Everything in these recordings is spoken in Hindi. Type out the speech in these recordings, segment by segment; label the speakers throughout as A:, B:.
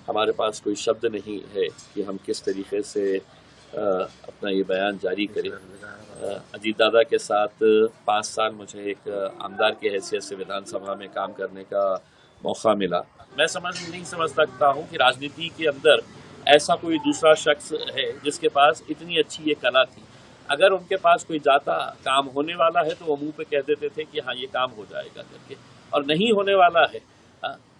A: हमारे पास कोई शब्द नहीं है कि हम किस तरीके से अपना ये बयान जारी करें। अजीत दादा के साथ 5 साल मुझे एक आमदार की हैसियत से विधानसभा में काम करने का मौका मिला। मैं नहीं समझ सकता हूँ कि राजनीति के अंदर ऐसा कोई दूसरा शख्स है जिसके पास इतनी अच्छी ये कला थी। अगर उनके पास कोई जाता काम होने वाला है तो वो मुंह पे कह देते थे कि हाँ ये काम हो जाएगा करके, और नहीं होने वाला है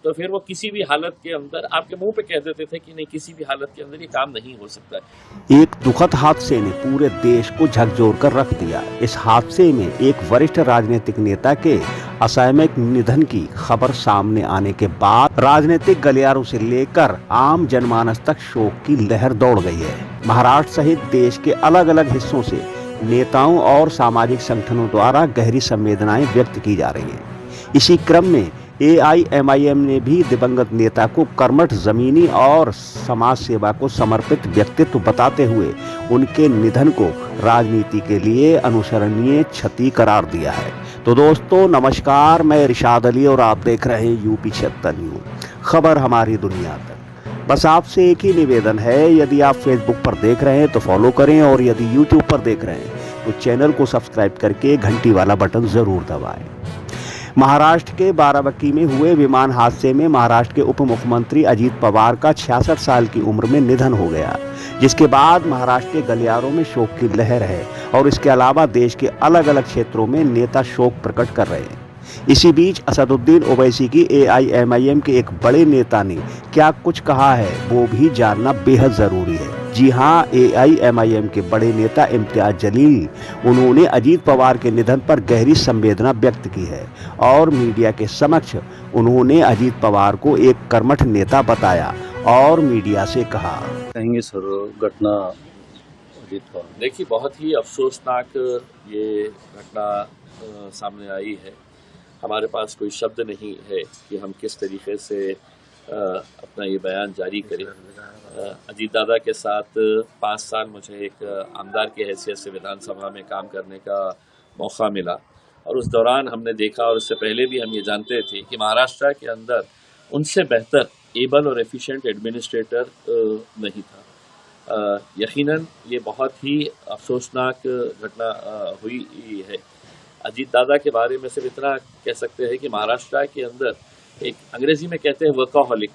A: तो फिर वो किसी भी हालत के अंदर आपके मुंह पे कह देते थे कि नहीं, किसी भी हालत के अंदर ये काम नहीं हो सकता है।
B: एक दुखद हादसे ने पूरे देश को झकझोर कर रख दिया। इस हादसे में एक वरिष्ठ राजनीतिक नेता के असामयिक निधन की खबर सामने आने के बाद राजनीतिक गलियारों से लेकर आम जनमानस तक शोक की लहर दौड़ गई है। महाराष्ट्र सहित देश के अलग अलग हिस्सों से नेताओं और सामाजिक संगठनों द्वारा गहरी संवेदनाएं व्यक्त की जा रही है। इसी क्रम में AIMIM ने भी दिवंगत नेता को कर्मठ जमीनी और समाज सेवा को समर्पित व्यक्तित्व बताते हुए उनके निधन को राजनीति के लिए अनुसरणीय क्षति करार दिया है। तो दोस्तों नमस्कार, मैं इरशाद अली और आप देख रहे हैं UP 76 न्यूज़, खबर हमारी दुनिया तक। बस आपसे एक ही निवेदन है, यदि आप फेसबुक पर देख रहे हैं तो फॉलो करें और यदि यूट्यूब पर देख रहे हैं तो चैनल को सब्सक्राइब करके घंटी वाला बटन जरूर दबाएं। महाराष्ट्र के बाराबंकी में हुए विमान हादसे में महाराष्ट्र के उप मुख्यमंत्री अजीत पवार का 66 साल की उम्र में निधन हो गया, जिसके बाद महाराष्ट्र के गलियारों में शोक की लहर है और इसके अलावा देश के अलग अलग क्षेत्रों में नेता शोक प्रकट कर रहे हैं। इसी बीच असदुद्दीन ओवैसी की AIMIM के एक बड़े नेता ने क्या कुछ कहा है वो भी जानना बेहद जरूरी है। जी हाँ, AIMIM के बड़े नेता इम्तियाज जलील, उन्होंने अजीत पवार के निधन पर गहरी संवेदना व्यक्त की है और मीडिया के समक्ष उन्होंने अजीत पवार को एक कर्मठ नेता बताया और मीडिया से कहा।
C: कहेंगे सर घटना अजीत पवार?
A: देखिए, बहुत ही अफसोसनाक ये घटना सामने आई है। हमारे पास कोई शब्द नहीं है कि हम किस तरीके से अपना ये बयान जारी करें। अजीत दादा के साथ 5 साल मुझे एक आमदार की हैसियत से विधानसभा में काम करने का मौका मिला और उस दौरान हमने देखा, और उससे पहले भी हम ये जानते थे कि महाराष्ट्र के अंदर उनसे बेहतर एबल और एफिशिएंट एडमिनिस्ट्रेटर नहीं था। यकीनन ये बहुत ही अफसोसनाक घटना हुई है। अजीत दादा के बारे में सिर्फ इतना कह सकते हैं कि महाराष्ट्र के अंदर एक अंग्रेजी में कहते हैं वर्कaholic,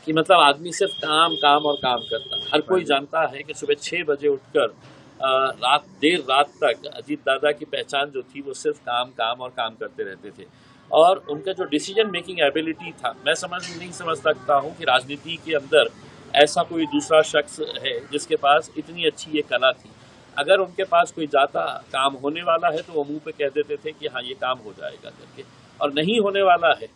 A: कि मतलब आदमी सिर्फ काम काम और काम करता। हर कोई जानता है कि सुबह 6 बजे उठकर देर रात तक अजीत दादा की पहचान जो थी वो सिर्फ काम काम और काम करते रहते थे, और उनका जो डिसीजन मेकिंग एबिलिटी था, मैं नहीं समझ सकता हूँ कि राजनीति के अंदर ऐसा कोई दूसरा शख्स है जिसके पास इतनी अच्छी ये कला थी। अगर उनके पास कोई जाता काम होने वाला है तो वो मुंह पे कह देते थे कि हाँ ये काम हो जाएगा करके, और नहीं होने वाला है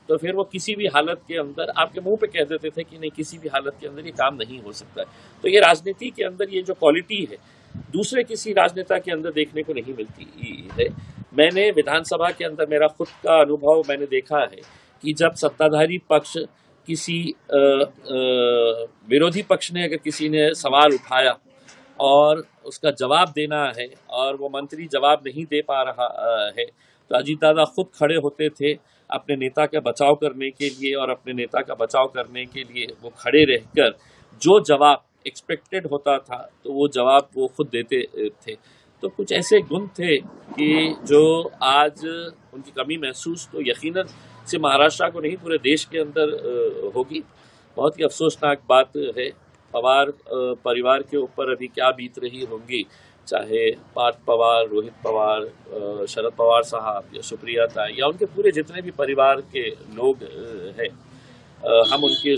A: तो फिर वो किसी भी हालत के अंदर आपके मुंह पे कह देते थे कि नहीं, किसी भी हालत के अंदर ये काम नहीं हो सकता है। तो ये राजनीति के अंदर ये जो क्वालिटी है दूसरे किसी राजनेता के अंदर देखने को नहीं मिलती है। मैंने विधानसभा के अंदर मेरा खुद का अनुभव मैंने देखा है कि जब सत्ताधारी पक्ष किसी विरोधी पक्ष ने अगर किसी ने सवाल उठाया और उसका जवाब देना है और वो मंत्री जवाब नहीं दे पा रहा है तो अजीत दादा खुद खड़े होते थे अपने नेता का बचाव करने के लिए, और अपने नेता का बचाव करने के लिए वो खड़े रहकर जो जवाब एक्सपेक्टेड होता था तो वो जवाब वो खुद देते थे। तो कुछ ऐसे गुण थे कि जो आज उनकी कमी महसूस तो यकीनन से महाराष्ट्र को नहीं पूरे देश के अंदर होगी। बहुत ही अफसोसनाक बात है। पवार परिवार के ऊपर अभी क्या बीत रही होंगी, चाहे पार्थ पवार, रोहित पवार, शरद पवार साहब या सुप्रिया ताई या उनके पूरे जितने भी परिवार के लोग हैं, हम उनके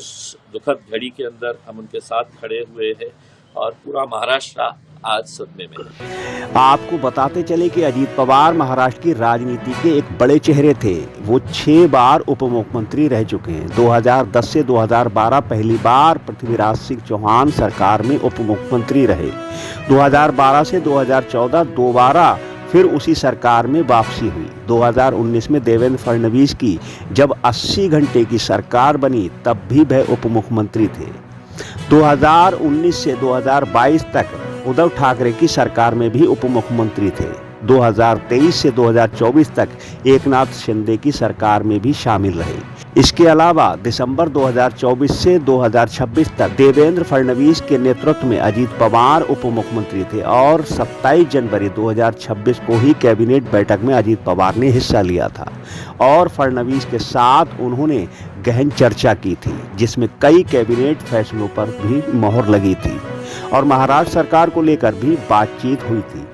A: दुखद घड़ी के अंदर हम उनके साथ खड़े हुए हैं और पूरा महाराष्ट्र आज सदमे में है।
B: आपको बताते चले कि अजीत पवार महाराष्ट्र की राजनीति के एक बड़े चेहरे थे। वो 6 बार उप मुख्यमंत्री रह चुके हैं। 2010 से 2012 पहली बार पृथ्वीराज सिंह चौहान सरकार में उप मुख्यमंत्री रहे। 2012 से 2014 दोबारा फिर उसी सरकार में वापसी हुई। 2019 में देवेंद्र फडणवीस की जब 80 घंटे की सरकार बनी तब भी वह उप मुख्यमंत्री थे। 2019 से 2022 तक उद्धव ठाकरे की सरकार में भी उप मुख्यमंत्री थे। 2023 से 2024 तक एकनाथ शिंदे की सरकार में भी शामिल रहे। इसके अलावा दिसंबर 2024 से 2026 तक देवेंद्र फडणवीस के नेतृत्व में अजीत पवार उप मुख्यमंत्री थे और 27 जनवरी 2026 को ही कैबिनेट बैठक में अजीत पवार ने हिस्सा लिया था और फडणवीस के साथ उन्होंने गहन चर्चा की थी, जिसमें कई कैबिनेट फैसलों पर भी मोहर लगी थी और महाराष्ट्र सरकार को लेकर भी बातचीत हुई थी।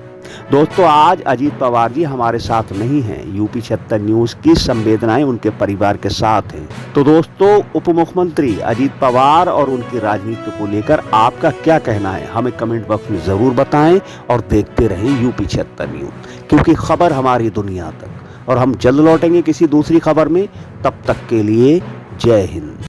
B: दोस्तों, आज अजीत पवार जी हमारे साथ नहीं हैं। यूपी 76 न्यूज़ की संवेदनाएं उनके परिवार के साथ हैं। तो दोस्तों, उप मुख्यमंत्री अजीत पवार और उनकी राजनीति को लेकर आपका क्या कहना है, हमें कमेंट बॉक्स में ज़रूर बताएं और देखते रहें यूपी 76 न्यूज़, क्योंकि खबर हमारी दुनिया तक। और हम जल्द लौटेंगे किसी दूसरी खबर में। तब तक के लिए जय हिंद।